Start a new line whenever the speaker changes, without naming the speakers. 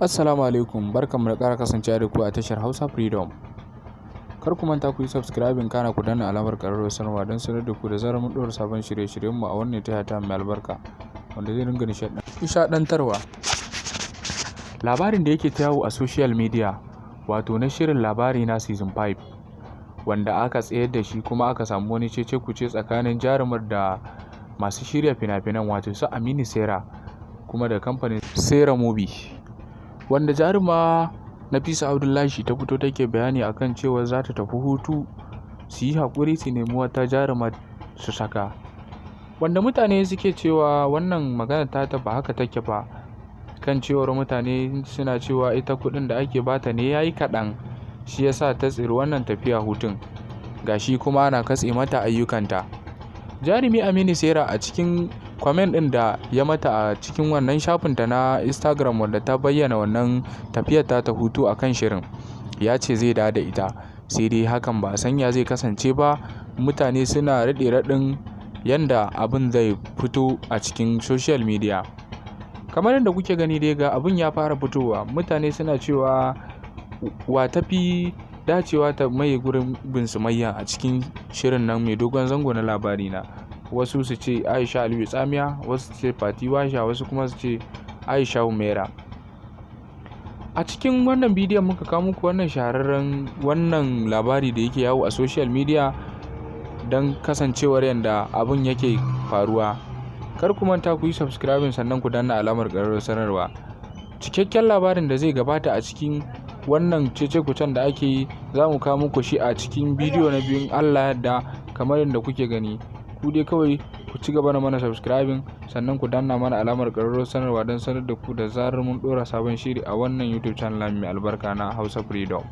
Assalamu alaikum, barkanmu da ƙara kasancewa da ku a tashar Hausa Freedom. Kar ku manta ku yi subscribing kana ku danna alamar ƙararrawar sanarwa don sanar da ku da zarar mun ɗora sabon shirye-shiryenmu a wannan tasha mai albarka wanda zai ringa nishaɗantarwa. Labarin da yake ta yawo a social media wato na shirin labari na season 5 wanda aka tsayar da shi kuma aka samu wani cece-kuce tsakanin jarumar da masu shirya fina-finan wato su Aminu Saira kuma da kamfanin Saira Movie. Wanda jaruma Nafisa Abdullahi ta fito take bayani akan cewa za ta tafi hutu su yi haƙuri su nemi wata jaruma su saka, wanda mutane suke cewa wannan magana ta ba haka take ba, kan cewar mutane suna cewa ita kuɗin da ake bata ne yayi kaɗan shi yasa ta tsiri wannan tafiya hutun, gashi kuma ana katse mata ayyukanta. Jarumi Aminu Saira a cikin comment ɗin da ya mata a cikin wannan shafinta na Instagram wanda ta bayyana wannan tafiyar ta hutu akan shirin, ya ce zai da ita, sai dai hakan ba a sanya zai kasance ba. Mutane suna raɗe-raɗin yanda abin zai fito a cikin social media. Kamar yadda kuke gani dai ga abin ya fara fitowa, mutane suna cewa wa tafi dacewa ta mai gurin bin Sumayya a cikin shirin nan mai dogon zango na labari na. Wasu su ce Aisha Aliyu Tsamiya, wasu su ce Fati Washa, wasu kuma su ce Aisha Umaira. A cikin wannan bidiyon muka kawo muku wannan shahararren wannan labari da yake yawo a social media don kasancewar yadda abin yake faruwa. Kar ku manta ku yi subscribing sannan ku danna alamar ƙararrawar sanarwa. Cikakken labarin da zai gabata a cikin wannan cece-kucen da ake yi za mu kawo muku shi a cikin bidiyo na biyun Allah yadda, kamar yadda kuke gani. Ku dai kawai ku ci gaba da mana subscribing sannan ku danna mana alamar ƙararrawar sanarwa don sanar da ku da zarar mun ɗora sabon shiri a wannan YouTube channel mai albarka na Hausa Freedom.